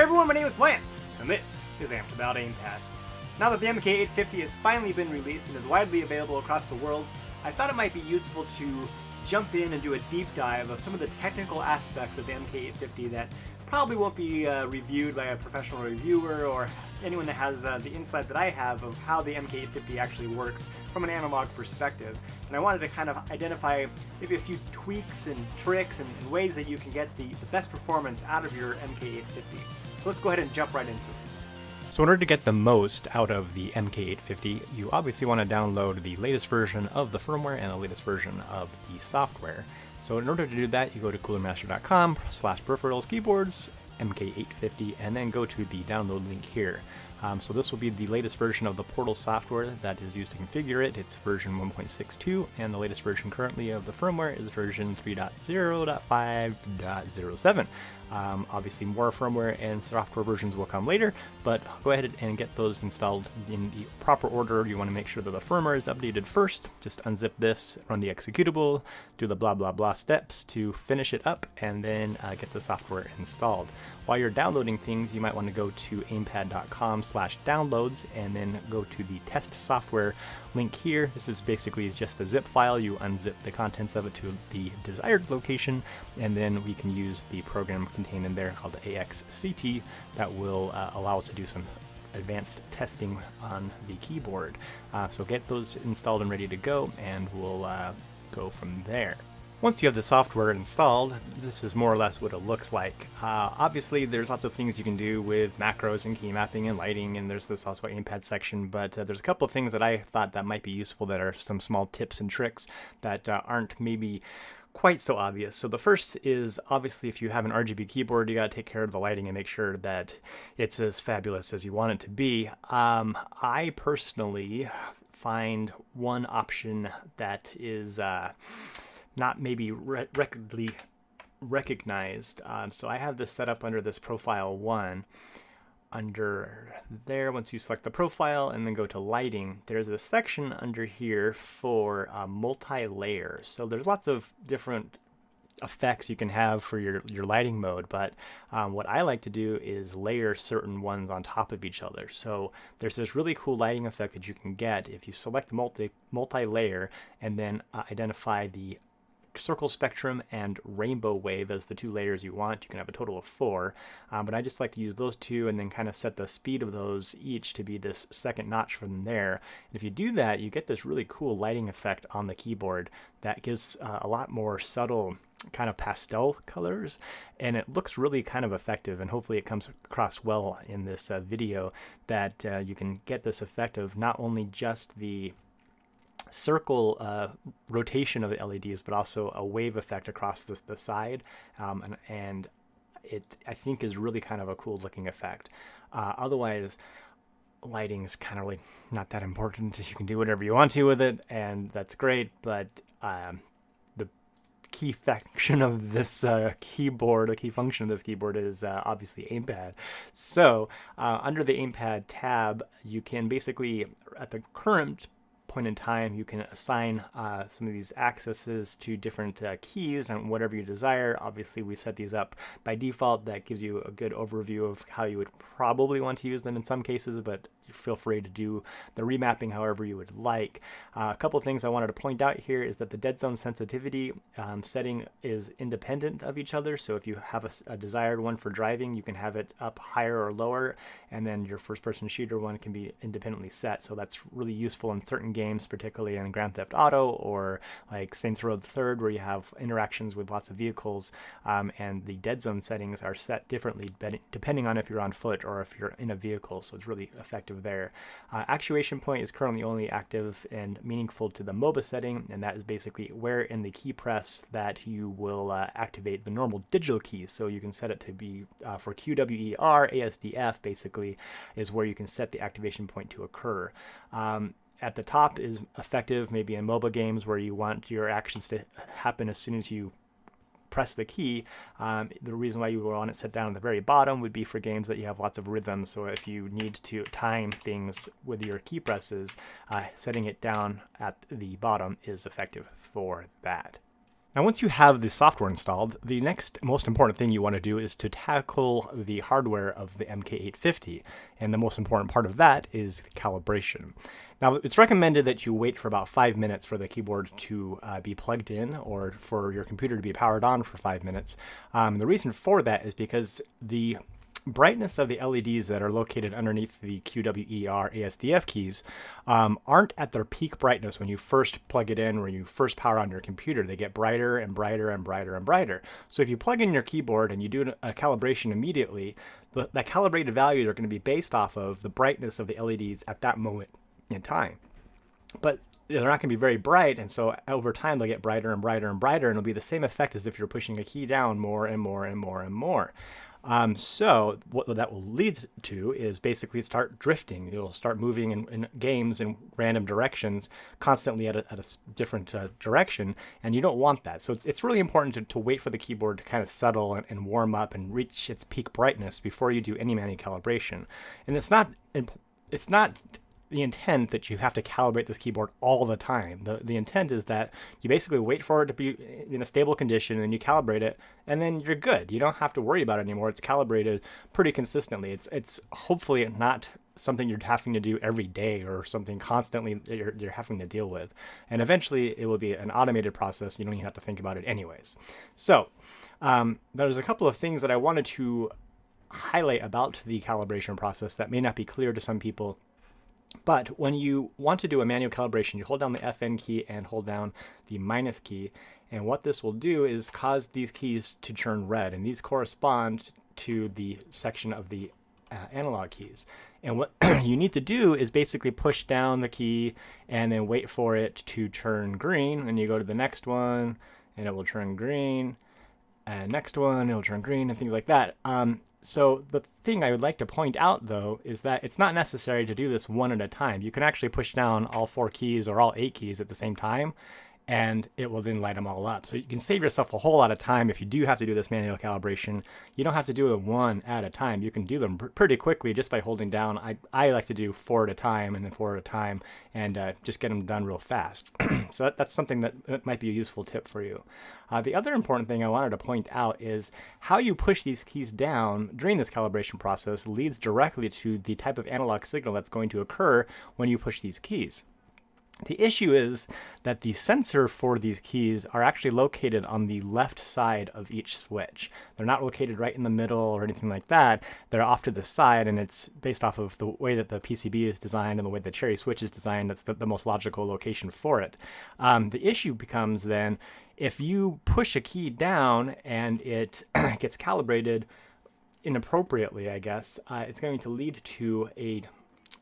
everyone, my name is Lance, and this is Amped About Aimpad. Now that the MK850 has finally been released and is widely available across the world, I thought it might be useful to jump in and do a deep dive of some of the technical aspects of the MK850 that probably won't be reviewed by a professional reviewer or anyone that has the insight that I have of how the MK850 actually works from an analog perspective. And I wanted to kind of identify maybe a few tweaks and tricks and ways that you can get the best performance out of your MK850. So let's go ahead and jump right into it. So in order to get the most out of the MK850, you obviously want to download the latest version of the firmware and the latest version of the software. So in order to do that, you go to coolermaster.com/peripherals keyboards MK850 and then go to the download link here. So this will be the latest version of the Portal software that is used to configure it. It's version 1.62, and the latest version currently of the firmware is version 3.0.5.07. Obviously more firmware and software versions will come later, but go ahead and get those installed in the proper order. You want to make sure that the firmware is updated first. Just unzip this, run the executable, do the blah blah blah steps to finish it up, and then get the software installed. While you're downloading things, you might want to go to aimpad.com/downloads and then go to the test software link here. This is basically just a zip file. You unzip the contents of it to the desired location, and then we can use the program contained in there called AXCT that will allow us to do some advanced testing on the keyboard. So get those installed and ready to go, and we'll go from there. Once you have the software installed, this is more or less what it looks like. Obviously, there's lots of things you can do with macros and key mapping and lighting, and there's this also Aimpad section, but there's a couple of things that I thought that might be useful that are some small tips and tricks that aren't maybe quite so obvious. So the first is, obviously, if you have an RGB keyboard, you got to take care of the lighting and make sure that it's as fabulous as you want it to be. I personally find one option that is not maybe readily recognized. So I have this set up under this profile 1. Under there, once you select the profile and then go to lighting, there's a section under here for multi-layer. So there's lots of different effects you can have for your lighting mode, but what I like to do is layer certain ones on top of each other. So there's this really cool lighting effect that you can get if you select multi-layer and then identify the circle spectrum and rainbow wave as the 2 layers you want. You can have a total of 4, but I just like to use those 2 and then kind of set the speed of those each to be this second notch from there. And if you do that, you get this really cool lighting effect on the keyboard that gives a lot more subtle kind of pastel colors, and it looks really kind of effective, and hopefully it comes across well in this video that you can get this effect of not only just the circle rotation of the LEDs, but also a wave effect across the side, and it, I think, is really kind of a cool looking effect. Otherwise, lighting is kind of really not that important. You can do whatever you want to with it, and that's great, but the key function of this keyboard is obviously Aimpad. So under the Aimpad tab, you can basically, at the current point in time, you can assign some of these accesses to different keys and whatever you desire. Obviously, we've set these up by default. That gives you a good overview of how you would probably want to use them in some cases, but feel free to do the remapping however you would like. A couple of things I wanted to point out here is that the dead zone sensitivity setting is independent of each other. So if you have a desired one for driving, you can have it up higher or lower, and then your first person shooter one can be independently set. So that's really useful in certain games, particularly in Grand Theft Auto or like Saints Row the Third, where you have interactions with lots of vehicles, and the dead zone settings are set differently depending on if you're on foot or if you're in a vehicle. So it's really effective there. Actuation point is currently only active and meaningful to the MOBA setting, and that is basically where in the key press that you will activate the normal digital keys. So you can set it to be for QWER, ASDF basically is where you can set the activation point to occur. At the top is effective maybe in MOBA games where you want your actions to happen as soon as you press the key. The reason why you would want it set down at the very bottom would be for games that you have lots of rhythm. So if you need to time things with your key presses, setting it down at the bottom is effective for that. Now, once you have the software installed, the next most important thing you want to do is to tackle the hardware of the MK850. And the most important part of that is calibration. Now, it's recommended that you wait for about 5 minutes for the keyboard to be plugged in, or for your computer to be powered on for 5 minutes. The reason for that is because the brightness of the LEDs that are located underneath the QWER ASDF keys aren't at their peak brightness when you first plug it in, when you first power on your computer. They get brighter and brighter and brighter and brighter. So if you plug in your keyboard and you do a calibration immediately, that calibrated values are going to be based off of the brightness of the LEDs at that moment in time. But they're not going to be very bright, and so over time they'll get brighter and brighter and brighter, and it'll be the same effect as if you're pushing a key down more and more and more and more. So what that will lead to is basically start drifting. You'll start moving in games in random directions, constantly at a different direction, and you don't want that. So it's really important to wait for the keyboard to kind of settle and warm up and reach its peak brightness before you do any manual calibration. And it's not the intent that you have to calibrate this keyboard all the time. The intent is that you basically wait for it to be in a stable condition, and you calibrate it, and then you're good. You don't have to worry about it anymore. It's calibrated pretty consistently. It's hopefully not something you're having to do every day or something constantly that you're having to deal with. And eventually it will be an automated process. You don't even have to think about it anyways. So there's a couple of things that I wanted to highlight about the calibration process that may not be clear to some people. But when you want to do a manual calibration, you hold down the FN key and hold down the minus key. And what this will do is cause these keys to turn red. And these correspond to the section of the analog keys. And what you need to do is basically push down the key and then wait for it to turn green. And you go to the next one and it will turn green. And next one, it'll turn green, and things like that. So the thing I would like to point out, though, is that it's not necessary to do this one at a time. You can actually push down all 4 keys or all 8 keys at the same time, and it will then light them all up. So you can save yourself a whole lot of time if you do have to do this manual calibration. You don't have to do them one at a time. You can do them pretty quickly just by holding down. I like to do 4 at a time and then 4 at a time, and just get them done real fast. So that's something that might be a useful tip for you. The other important thing I wanted to point out is how you push these keys down during this calibration process leads directly to the type of analog signal that's going to occur when you push these keys. The issue is that the sensor for these keys are actually located on the left side of each switch. They're not located right in the middle or anything like that. They're off to the side, and it's based off of the way that the PCB is designed and the way the Cherry switch is designed. That's the most logical location for it. The issue becomes then if you push a key down and it gets calibrated inappropriately, I guess, it's going to lead to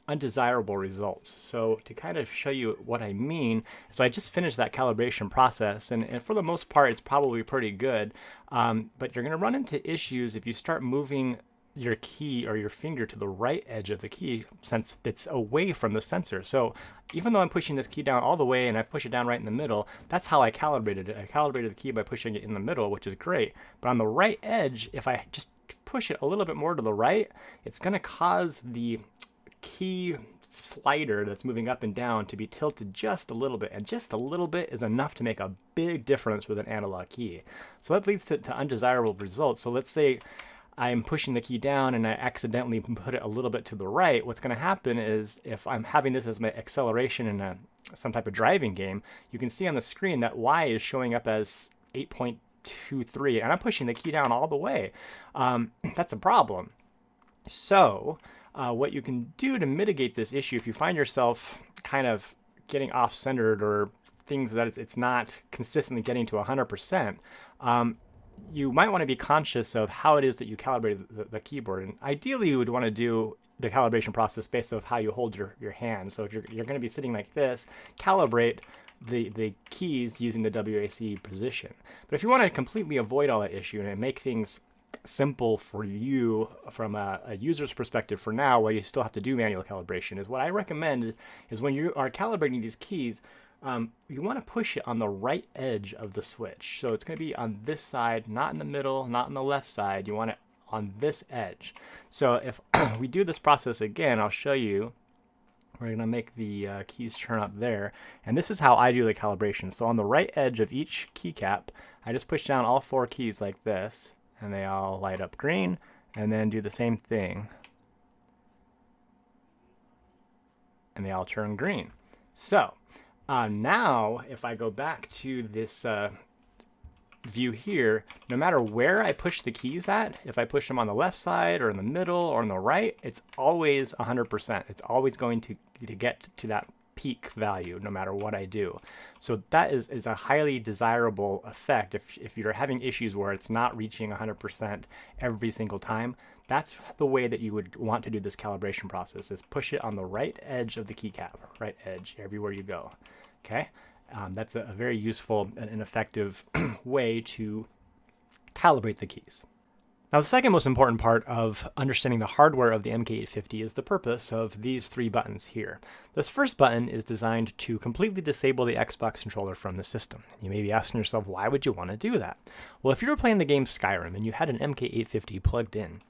undesirable results. So to kind of show you what I mean, so I just finished that calibration process, and for the most part it's probably pretty good, but you're going to run into issues if you start moving your key or your finger to the right edge of the key, since it's away from the sensor. So even though I'm pushing this key down all the way and I push it down right in the middle, that's how I calibrated it. I calibrated the key by pushing it in the middle, which is great. But on the right edge, if I just push it a little bit more to the right, it's going to cause the key slider that's moving up and down to be tilted just a little bit, and just a little bit is enough to make a big difference with an analog key. So that leads to undesirable results. So let's say I'm pushing the key down and I accidentally put it a little bit to the right. What's going to happen is, if I'm having this as my acceleration in some type of driving game, you can see on the screen that Y is showing up as 8.23, and I'm pushing the key down all the way. That's a problem. So what you can do to mitigate this issue, if you find yourself kind of getting off-centered or things that it's not consistently getting to 100%, you might want to be conscious of how it is that you calibrate the keyboard. And ideally, you would want to do the calibration process based on how you hold your hand. So if you're going to be sitting like this, calibrate the keys using the WAC position. But if you want to completely avoid all that issue and make things simple for you from a user's perspective for now, while you still have to do manual calibration, is what I recommend is when you are calibrating these keys, you want to push it on the right edge of the switch. So it's going to be on this side, not in the middle, not on the left side. You want it on this edge. So if we do this process again, I'll show you We're going to make the keys turn up there. And this is how I do the calibration. So on the right edge of each keycap, I just push down all 4 keys like this, and they all light up green, and then do the same thing, and they all turn green. So now if I go back to this view here, no matter where I push the keys at, if I push them on the left side or in the middle or on the right, it's always 100%. It's always going to get to that peak value no matter what I do. So that is a highly desirable effect. If you're having issues where it's not reaching 100% every single time, that's the way that you would want to do this calibration process, is push it on the right edge of the keycap, right edge, everywhere you go. Okay? That's a very useful and effective way to calibrate the keys. Now, the second most important part of understanding the hardware of the MK850 is the purpose of these 3 buttons here. This first button is designed to completely disable the Xbox controller from the system. You may be asking yourself, why would you want to do that? Well, if you were playing the game Skyrim and you had an MK850 plugged in,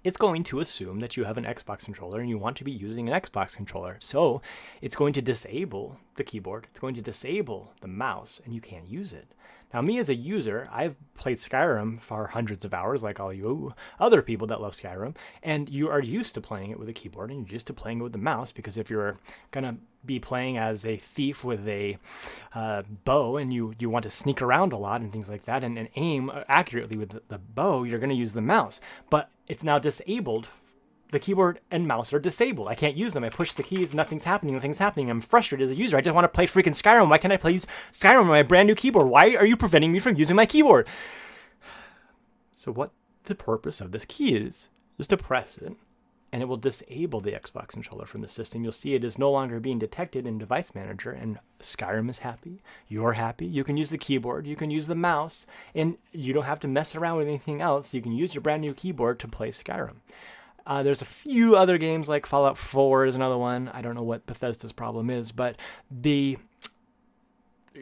it's going to assume that you have an Xbox controller and you want to be using an Xbox controller. So it's going to disable the keyboard, it's going to disable the mouse, and you can't use it. Now, me as a user, I've played Skyrim for hundreds of hours, like all you other people that love Skyrim, and you are used to playing it with a keyboard and you're used to playing it with the mouse, because if you're going to be playing as a thief with a bow and you want to sneak around a lot and things like that and aim accurately with the bow, you're going to use the mouse. But it's now disabled. The keyboard and mouse are disabled. I can't use them. I push the keys, nothing's happening, I'm frustrated as a user. I just want to play freaking Skyrim. Why can't I play Skyrim on my brand new keyboard? Why are you preventing me from using my keyboard? So what the purpose of this key is to press it, and it will disable the Xbox controller from the system. You'll see it is no longer being detected in Device Manager, and Skyrim is happy. You're happy. You can use the keyboard. You can use the mouse, and you don't have to mess around with anything else. You can use your brand new keyboard to play Skyrim. There's a few other games, like Fallout 4 is another one. I don't know what Bethesda's problem is, but the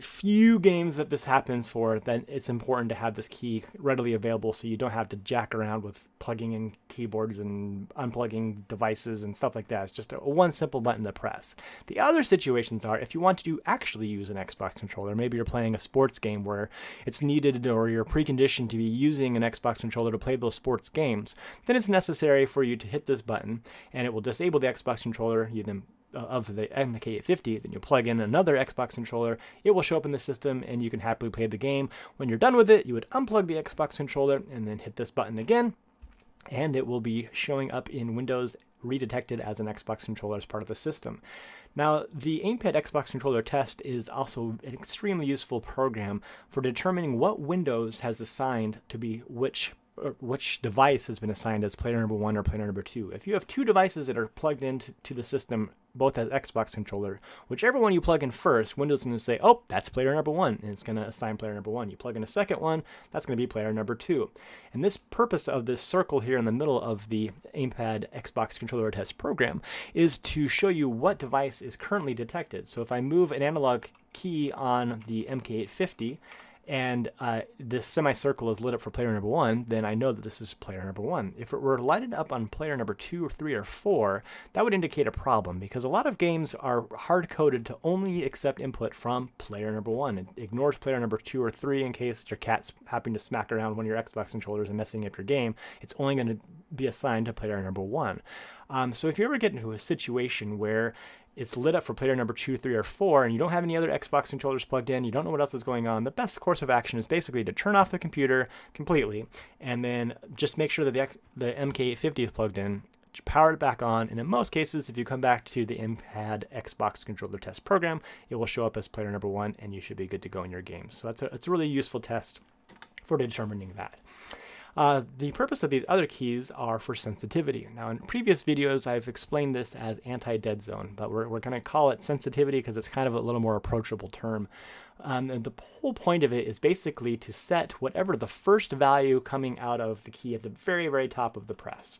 few games that this happens for, then it's important to have this key readily available so you don't have to jack around with plugging in keyboards and unplugging devices and stuff like that. It's just one simple button to press. The other situations are if you want to actually use an Xbox controller. Maybe you're playing a sports game where it's needed, or you're preconditioned to be using an Xbox controller to play those sports games. Then it's necessary for you to hit this button, and it will disable the Xbox controller. You then of the MK850, then you plug in another Xbox controller, it will show up in the system, and you can happily play the game. When you're done with it, you would unplug the Xbox controller and then hit this button again, and it will be showing up in Windows redetected as an Xbox controller as part of the system. Now, the Aimpad Xbox controller test is also an extremely useful program for determining what Windows has assigned to be which device has been assigned as player number 1 or player number 2. If you have 2 devices that are plugged into the system, both as Xbox controller, whichever one you plug in first, Windows is going to say, oh, that's player number 1, and it's going to assign player number 1. You plug in a second one, that's going to be player number 2. And this purpose of this circle here in the middle of the Aimpad Xbox controller test program is to show you what device is currently detected. So if I move an analog key on the MK850, and this semicircle is lit up for player number 1, then I know that this is player number 1. If it were lighted up on player number 2 or 3 or 4, that would indicate a problem, because a lot of games are hard-coded to only accept input from player number 1. It ignores player number 2 or 3 in case your cat's happen to smack around one of your Xbox controllers and messing up your game. It's only going to be assigned to player number 1. So if you ever get into a situation where it's lit up for player number 2, 3, or 4, and you don't have any other Xbox controllers plugged in, you don't know what else is going on, the best course of action is basically to turn off the computer completely, and then just make sure that the MK850 is plugged in, power it back on, and in most cases, if you come back to the Aimpad Xbox controller test program, it will show up as player number 1, and you should be good to go in your games. So it's a really useful test for determining that. The purpose of these other keys are for sensitivity. Now, in previous videos, I've explained this as anti-dead zone, but we're going to call it sensitivity because it's kind of a little more approachable term. And the whole point of it is basically to set whatever the first value coming out of the key at the very, very top of the press.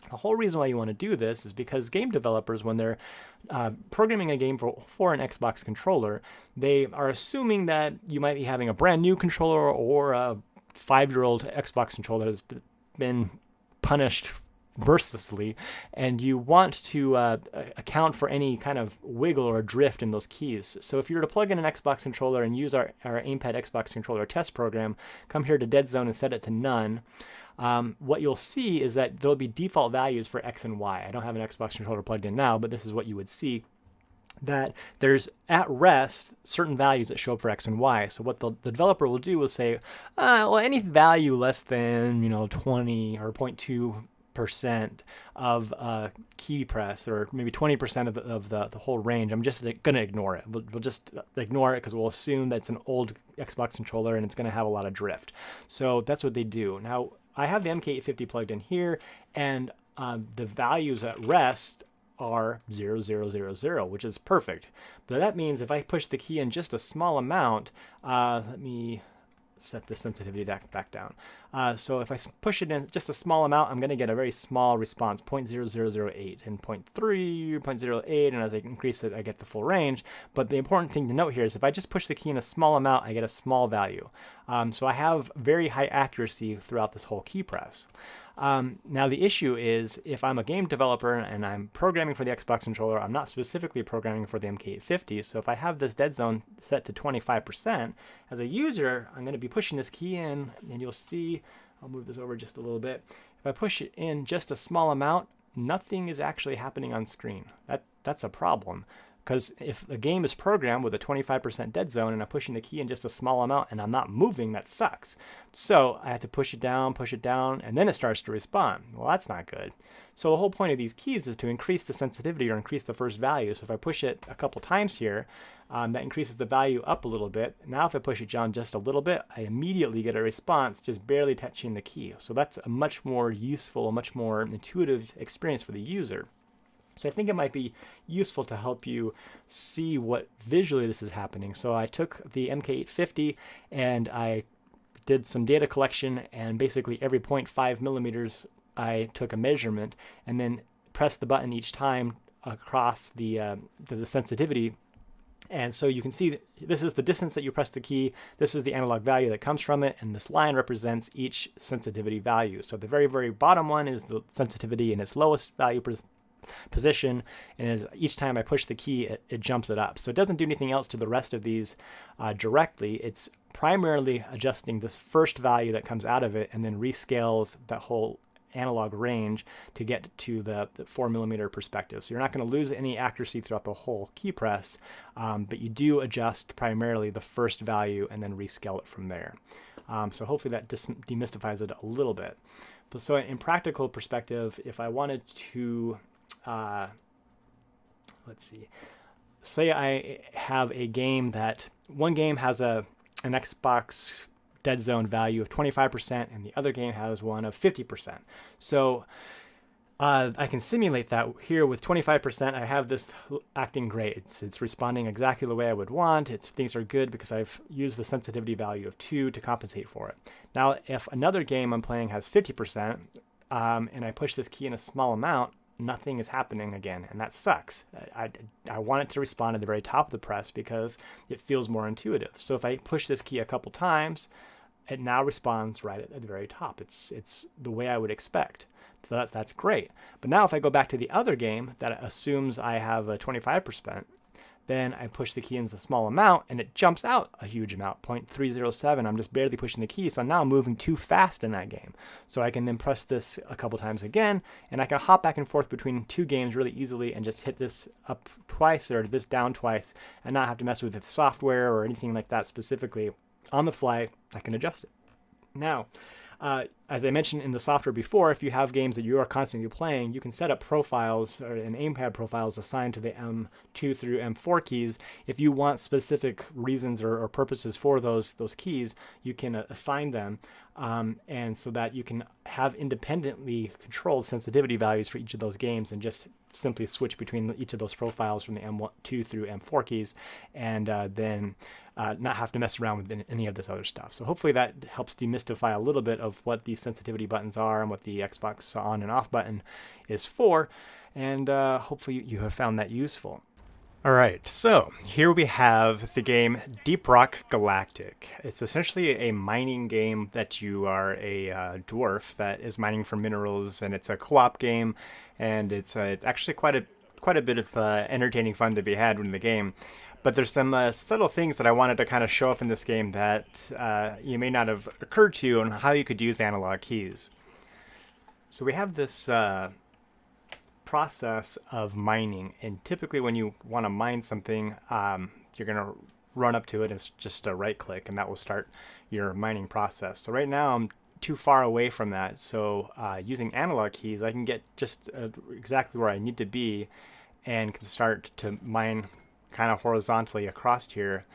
The whole reason why you want to do this is because game developers, when they're programming a game for an Xbox controller, they are assuming that you might be having a brand new controller or a 5-year-old Xbox controller that's been punished mercilessly, and you want to account for any kind of wiggle or drift in those keys. So if you were to plug in an Xbox controller and use our Aimpad Xbox controller test program, come here to dead zone and set it to none, what you'll see is that there'll be default values for X and Y. I don't have an Xbox controller plugged in now, but this is what you would see, that there's at rest certain values that show up for X and Y. So what the developer will do is say, well, any value less than 20 or 0.2% of key press, or maybe 20% of the whole range, I'm just going to ignore it. We'll just ignore it because we'll assume that it's an old Xbox controller and it's going to have a lot of drift. So that's what they do. Now, I have the MK850 plugged in here, and the values at rest are 0, 0, 0, 0, which is perfect. But that means if I push the key in just a small amount, let me set the sensitivity back down. So if I push it in just a small amount, I'm going to get a very small response, 0.0008 and 0.3, 0.08, and as I increase it, I get the full range. But the important thing to note here is if I just push the key in a small amount, I get a small value. So I have very high accuracy throughout this whole key press. Now the issue is if I'm a game developer and I'm programming for the Xbox controller, I'm not specifically programming for the MK850. So if I have this dead zone set to 25%, as a user, I'm going to be pushing this key in, and you'll see, I'll move this over just a little bit. If I push it in just a small amount, nothing is actually happening on screen. That's a problem. Because if a game is programmed with a 25% dead zone and I'm pushing the key in just a small amount and I'm not moving, that sucks. So I have to push it down, and then it starts to respond. Well, that's not good. So the whole point of these keys is to increase the sensitivity or increase the first value. So if I push it a couple times here, that increases the value up a little bit. Now if I push it down just a little bit, I immediately get a response just barely touching the key. So that's a much more useful, a much more intuitive experience for the user. So I think it might be useful to help you see what visually this is happening. So I took the MK850 and I did some data collection, and basically every 0.5 millimeters I took a measurement and then pressed the button each time across the sensitivity. And so you can see that this is the distance that you press the key, this is the analog value that comes from it, and this line represents each sensitivity value. So the very, very bottom one is the sensitivity in its lowest value position, and as each time I push the key, it jumps it up. So it doesn't do anything else to the rest of these directly. It's primarily adjusting this first value that comes out of it and then rescales that whole analog range to get to the 4 millimeter perspective. So you're not going to lose any accuracy throughout the whole key press, but you do adjust primarily the first value and then rescale it from there. So hopefully that demystifies it a little bit. But so in practical perspective, if I wanted to let's see, say I have a game that one game has an Xbox dead zone value of 25% and the other game has one of 50%. So I can simulate that here with 25%. I have this acting great. It's responding exactly the way I would want. Things are good because I've used the sensitivity value of 2 to compensate for it. Now, if another game I'm playing has 50%, and I push this key in a small amount, nothing is happening again, and that sucks. I want it to respond at the very top of the press because it feels more intuitive. So if I push this key a couple times, it now responds right at the very top. It's the way I would expect. So that's great. But now if I go back to the other game that assumes I have a 25%, then I push the key in a small amount and it jumps out a huge amount, 0.307. I'm just barely pushing the key, so now I'm moving too fast in that game. So I can then press this a couple times again, and I can hop back and forth between two games really easily and just hit this up twice or this down twice and not have to mess with the software or anything like that specifically. On the fly, I can adjust it. Now, as I mentioned in the software before, if you have games that you are constantly playing, you can set up profiles or an Aimpad profiles assigned to the M2 through M4 keys. If you want specific reasons or purposes for those keys, you can assign them, and so that you can have independently controlled sensitivity values for each of those games and just simply switch between each of those profiles from the M2 through M4 keys, and then not have to mess around with any of this other stuff. So hopefully that helps demystify a little bit of what these sensitivity buttons are and what the Xbox on and off button is for, and hopefully you have found that useful. Alright, so here we have the game Deep Rock Galactic. It's essentially a mining game that you are a dwarf that is mining for minerals, and it's a co-op game, and it's actually quite a bit of entertaining fun to be had in the game. But there's some subtle things that I wanted to kind of show off in this game that you may not have occurred to you on how you could use analog keys. So we have this process of mining, and typically when you want to mine something, you're going to run up to it. It's just a right click and that will start your mining process. So right now I'm too far away from that, so using analog keys I can get just exactly where I need to be and can start to mine kind of horizontally across here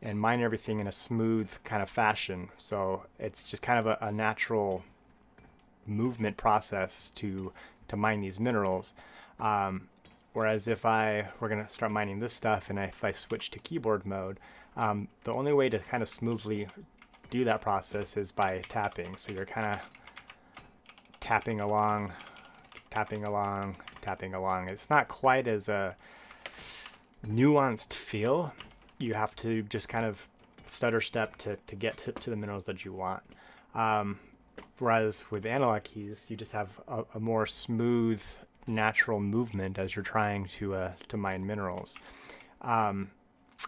and mine everything in a smooth kind of fashion. So it's just kind of a natural movement process to mine these minerals. Whereas if we're going to start mining this stuff, and if I switch to keyboard mode, the only way to kind of smoothly do that process is by tapping. So you're kind of tapping along, tapping along, tapping along. It's not quite as a nuanced feel. You have to just kind of stutter step to get to the minerals that you want. Whereas with analog keys, you just have a more smooth, natural movement as you're trying to mine minerals.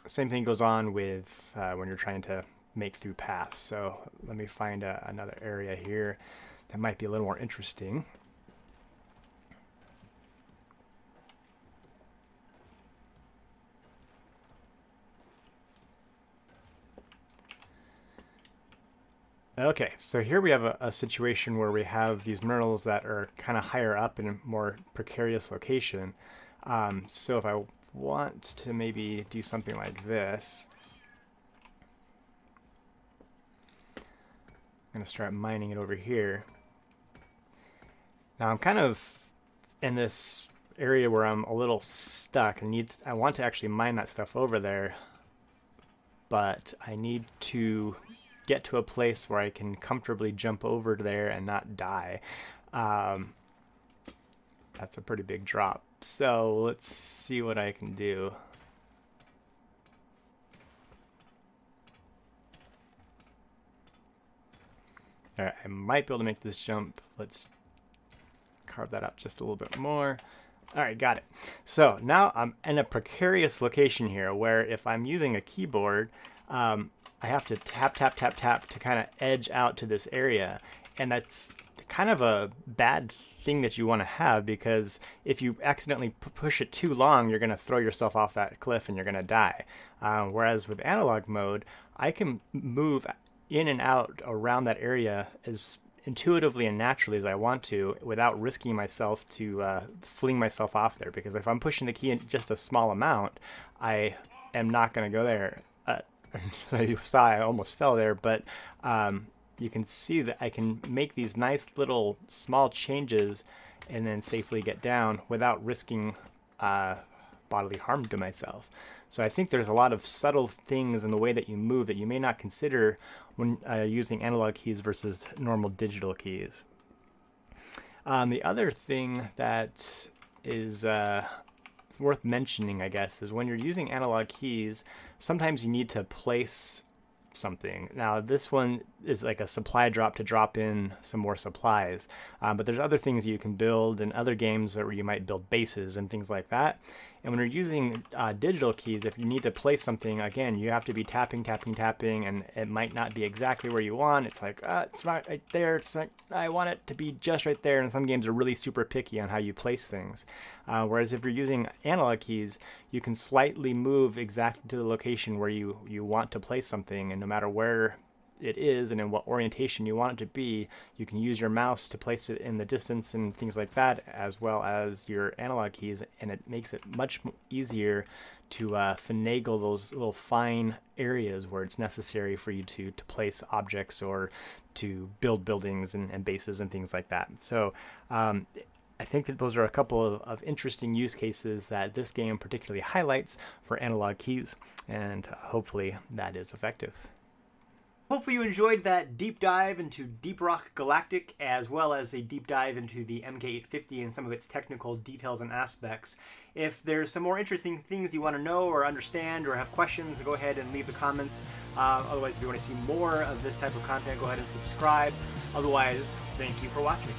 Same thing goes on with when you're trying to make through paths. So let me find another area here that might be a little more interesting. Okay, so here we have a situation where we have these minerals that are kind of higher up in a more precarious location. So if I want to maybe do something like this, I'm going to start mining it over here. Now I'm kind of in this area where I'm a little stuck and I want to actually mine that stuff over there, but I need to get to a place where I can comfortably jump over there and not die. That's a pretty big drop. So let's see what I can do. Alright, I might be able to make this jump. Let's carve that up just a little bit more. Alright, got it. So now I'm in a precarious location here where if I'm using a keyboard, I have to tap, tap, tap, tap to kind of edge out to this area. And that's kind of a bad thing that you want to have, because if you accidentally push it too long, you're going to throw yourself off that cliff and you're going to die. Whereas with analog mode, I can move in and out around that area as intuitively and naturally as I want to without risking myself to fling myself off there. Because if I'm pushing the key in just a small amount, I am not going to go there. So you saw I almost fell there, but you can see that I can make these nice little small changes and then safely get down without risking bodily harm to myself. So I think there's a lot of subtle things in the way that you move that you may not consider when using analog keys versus normal digital keys. The other thing that is worth mentioning, I guess, is when you're using analog keys, sometimes you need to place something. Now this one is like a supply drop to drop in some more supplies, but there's other things you can build in other games where you might build bases and things like that. And when you're using digital keys, if you need to place something, again, you have to be tapping, tapping, tapping, and it might not be exactly where you want. It's like, it's right there. It's like, I want it to be just right there. And some games are really super picky on how you place things. Whereas if you're using analog keys, you can slightly move exactly to the location where you want to place something, and no matter where it is and in what orientation you want it to be, you can use your mouse to place it in the distance and things like that, as well as your analog keys, and it makes it much easier to finagle those little fine areas where it's necessary for you to place objects or to build buildings and bases and things like that. So I think that those are a couple of interesting use cases that this game particularly highlights for analog keys, and hopefully that is effective. Hopefully you enjoyed that deep dive into Deep Rock Galactic, as well as a deep dive into the MK850 and some of its technical details and aspects. If there's some more interesting things you want to know or understand or have questions, go ahead and leave the comments. Otherwise, if you want to see more of this type of content, go ahead and subscribe. Otherwise, thank you for watching.